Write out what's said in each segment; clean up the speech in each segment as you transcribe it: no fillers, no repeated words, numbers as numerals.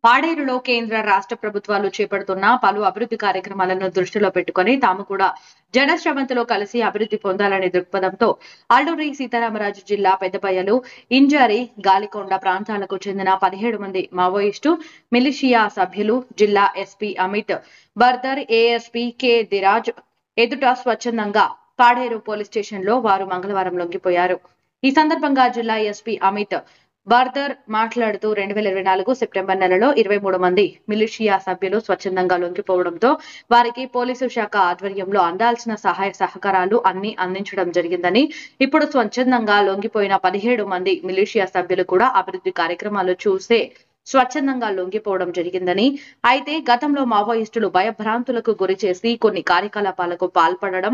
పాడేరులో కేంద్ర రాష్ట్ర ప్రభుత్వాలు చేపడుతున్న పలు అభివృద్ధి కార్యక్రమాలను దృష్టిలో పెట్టుకుని తాము కూడా జనశ్రవంతిలో కలిసి అభివృద్ధి పొందాలనే దృక్పథంతో అల్లూరి సీతారామరాజు జిల్లా పెద్దపయ్యలు, ఇంజారి, గాలికొండ ప్రాంతాలకు చెందిన 17 మంది మావోయిస్టు మిలిషియా సభ్యులు జిల్లా SP Amit Bardar, ASP K Dheeraj ఎదుట స్వచ్ఛందంగా పాడేరు పోలీస్ స్టేషన్లో వారు మంగళవారం లొంగిపోయారు. ఈ సందర్భంగా జిల్లా ఎస్పీ అమిత్ బర్దర్ మాట్లాడుతూ 2024 సెప్టెంబర్ నెలలో 23 మంది మిలిషియా సభ్యులు స్వచ్ఛందంగా లొంగిపోవడంతో వారికి పోలీసు శాఖ ఆధ్వర్యంలో అందాల్సిన సహాయ సహకారాలు అన్ని అందించడం జరిగిందని, ఇప్పుడు స్వచ్ఛందంగా లొంగిపోయిన 17 మంది మిలిషియా సభ్యులు కూడా అభివృద్ధి కార్యక్రమాలు చూసే స్వచ్ఛందంగా లొంగిపోవడం జరిగిందని, అయితే గతంలో మావోయిస్టులు భయభ్రాంతులకు గురి చేసి కొన్ని కార్యకలాపాలకు పాల్పడడం,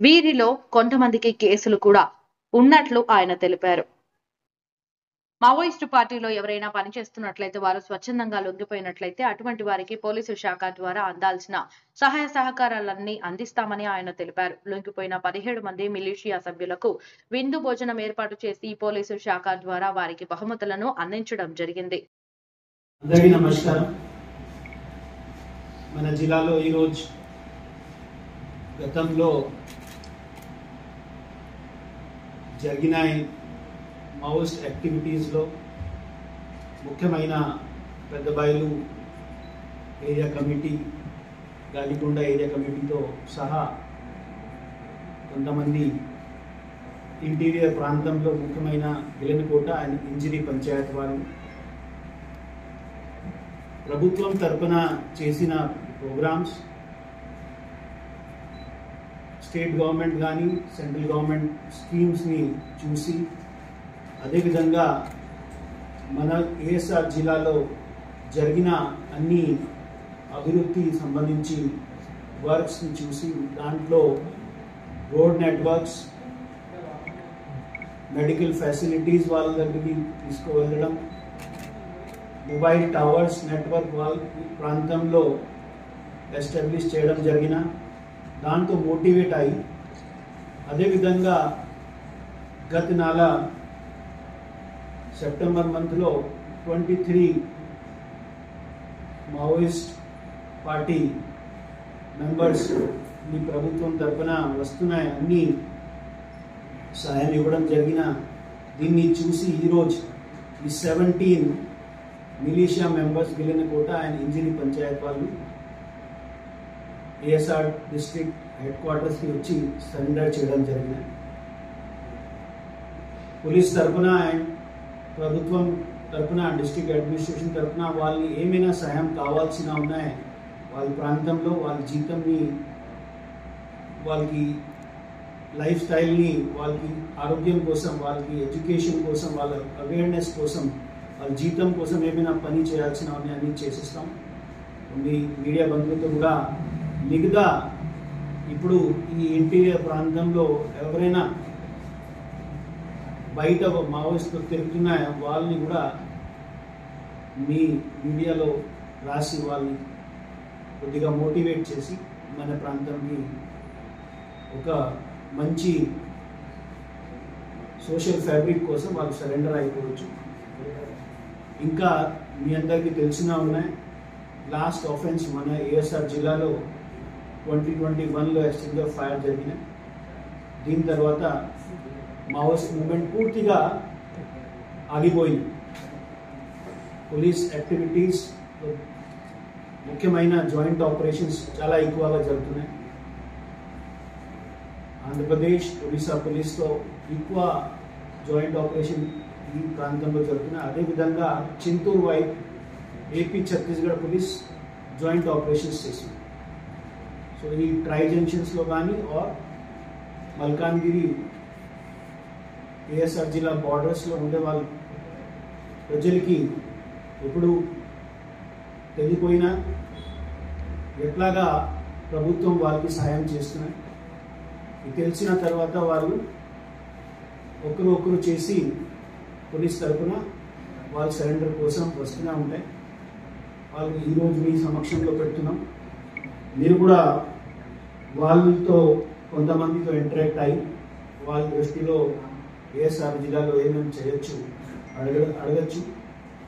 వీరిలో కొంతమందికి కేసులు కూడా ఉన్నట్లు ఆయన తెలిపారు. మావోయిస్టు పార్టీలో ఎవరైనా పనిచేస్తున్నట్లయితే వారు స్వచ్ఛందంగా లొంగిపోయినట్లయితే అటువంటి వారికి పోలీసు శాఖ ద్వారా అందాల్సిన సహాయ సహకారాలన్నీ అందిస్తామని ఆయన తెలిపారు. లొంగిపోయిన 17 మంది మిలిషియా సభ్యులకు విందు భోజనం ఏర్పాటు చేసి పోలీసు శాఖ ద్వారా వారికి బహుమతులను అందించడం జరిగింది. అందరికీ నమస్కారం. మన జిల్లాలో ఈరోజు గతంలో జరిగిన మావోయిస్ట్ యాక్టివిటీస్లో ముఖ్యమైన Peddabayalu area committee, Galikonda area కమిటీతో సహా కొంతమంది ఇంటీరియర్ ప్రాంతంలో ముఖ్యమైన విలనకోట అండ్ ఇంజరీ పంచాయత్ వారు ప్రభుత్వం తరపున చేసిన ప్రోగ్రామ్స్, స్టేట్ గవర్నమెంట్ కానీ సెంట్రల్ గవర్నమెంట్ స్కీమ్స్ని చూసి, అదేవిధంగా మన ఏఎస్ఆర్ జిల్లాలో జరిగిన అన్ని అభివృద్ధి సంబంధించి వర్క్స్ని చూసి, దాంట్లో రోడ్ నెట్వర్క్స్, మెడికల్ ఫెసిలిటీస్ వాళ్ళ దగ్గరికి తీసుకువెళ్ళడం, మొబైల్ టవర్స్ నెట్వర్క్ వాళ్ళ ప్రాంతంలో ఎస్టాబ్లిష్ చేయడం జరిగిన, దాంతో మోటివేట్ అయ్యి అదేవిధంగా గత నెల సెప్టెంబర్ మంత్లో 23 మావోయిస్ట్ పార్టీ మెంబర్స్ ఈ ప్రభుత్వం తరఫున వస్తున్నాయి అన్ని సహాయం ఇవ్వడం జరిగిన, దీన్ని చూసి ఈరోజు ఈ 17 militia members Vilanakota and Injari panchayat వాళ్ళు ఏఎస్ఆర్ డిస్ట్రిక్ట్ హెడ్ క్వార్టర్స్కి వచ్చి సరెండర్ చేయడం జరిగింది. పోలీస్ తరఫున అండ్ ప్రభుత్వం తరఫున, డిస్ట్రిక్ట్ అడ్మినిస్ట్రేషన్ తరఫున వాళ్ళని ఏమైనా సహాయం కావాల్సిన ఉన్నాయి, వాళ్ళ ప్రాంతంలో వాళ్ళ జీతంని, వాళ్ళకి లైఫ్ స్టైల్ని, వాళ్ళకి ఆరోగ్యం కోసం, వాళ్ళకి ఎడ్యుకేషన్ కోసం, వాళ్ళ అవేర్నెస్ కోసం, వాళ్ళ జీతం కోసం ఏమైనా పని చేయాల్సిన అన్నీ చేసిస్తాం. మీ మీడియా బంధువులతో కూడా మిగతా ఇప్పుడు ఈ ఇంటీరియర్ ప్రాంతంలో ఎవరైనా బయట మావోయిస్టులు తిరుగుతున్నాయో వాళ్ళని కూడా మీ మీడియాలో రాసి వాళ్ళని కొద్దిగా మోటివేట్ చేసి మన ప్రాంతానికి ఒక మంచి సోషల్ ఫ్యాబ్రిక్ కోసం వాళ్ళు సరెండర్ అయిపోవచ్చు. ఇంకా మీ అందరికీ తెలిసిన ఉన్నాయి, లాస్ట్ ఆఫెన్స్ మన ఏఎస్ఆర్ జిల్లాలో 2021లో ఎక్స్చేంజ్ ఆఫ్ ఫైర్ జరిగినాయి. దీని తర్వాత మావోయిస్ట్ మూవ్మెంట్ పూర్తిగా ఆగిపోయింది. పోలీస్ యాక్టివిటీస్, ముఖ్యమైన జాయింట్ ఆపరేషన్స్ చాలా ఎక్కువగా జరుగుతున్నాయి. ఆంధ్రప్రదేశ్, ఒడిశా పోలీస్తో ఎక్కువ జాయింట్ ఆపరేషన్ ఈ ప్రాంతంలో జరుగుతున్నాయి. అదేవిధంగా చింతూరు వైపు AP, Chhattisgarh police joint operations చేస్తుంది. సో ఈ ట్రై జంక్షన్స్లో కానీ ఆర్ మల్కాన్గిరి ఏఎస్ఆర్ జిల్లా బార్డర్స్లో ఉండే వాళ్ళ ప్రజలకి ఎప్పుడు తెలియపోయినా ఎట్లాగా ప్రభుత్వం వాళ్ళకి సహాయం చేస్తున్నాయి, ఇది తెలిసిన తర్వాత వాళ్ళు ఒకరు చేసి పోలీస్ తరఫున వాళ్ళ సరెండర్ కోసం వస్తూనే ఉంటాయి. వాళ్ళు ఈరోజు మీ సమక్షంలో పెడుతున్నాం. మీరు కూడా వాళ్ళతో కొంతమందితో ఇంటరాక్ట్ అయ్యి వాళ్ళ దృష్టిలో ఏఎస్ఆర్ జిల్లాలో ఏమేమి చేయొచ్చు అడగచ్చు.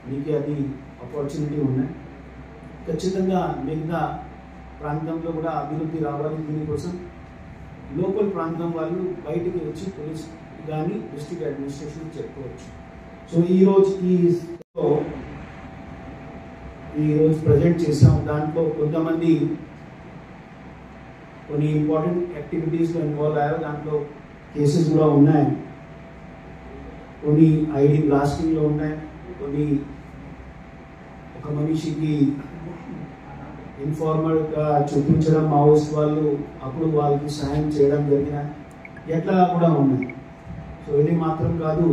మీకు అది ఆపర్చునిటీ ఉన్నాయి. ఖచ్చితంగా మిగతా ప్రాంతంలో కూడా అభివృద్ధి రావాలి. దీనికోసం లోకల్ ప్రాంతం వాళ్ళు బయటికి వచ్చి పోలీస్ కానీ డిస్ట్రిక్ట్ అడ్మినిస్ట్రేషన్ చెప్పుకోవచ్చు. సో ఈరోజు ప్రజెంట్ చేసాం. దాంట్లో కొంతమంది కొన్ని ఇంపార్టెంట్ యాక్టివిటీస్లో ఇన్వాల్వ్ అయ్యారు. దాంట్లో కేసెస్ కూడా ఉన్నాయి. కొన్ని ఐడి బ్లాస్టింగ్లో ఉన్నాయి. కొన్ని ఒక మనిషికి ఇన్ఫార్మల్గా చూపించడం మావోయిస్ట్ వాళ్ళు అప్పుడు వాళ్ళకి సహాయం చేయడం జరిగిన ఎట్లా కూడా ఉన్నాయి. సో ఇది మాత్రం కాదు,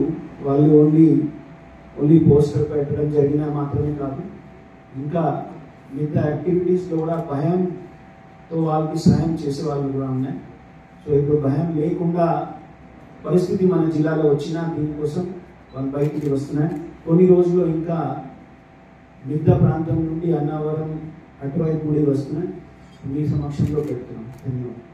వాళ్ళు ఓన్లీ పోస్టర్ పెట్టడం జరిగిన మాత్రమే కాదు, ఇంకా మిగతా యాక్టివిటీస్లో కూడా భయంతో వాళ్ళకి సహాయం చేసే వాళ్ళు కూడా ఉన్నాయి. సో ఇప్పుడు భయం లేకుండా పరిస్థితి మన జిల్లాలో వచ్చినా దీనికోసం వాళ్ళు బయటికి వస్తున్నాయి. కొన్ని రోజుల్లో ఇంకా మిగతా ప్రాంతం నుండి అన్నవరం అటువైపు కూడా వస్తున్నాయి. మీ సమక్షంలో పెడుతున్నాం. ధన్యవాదాలు.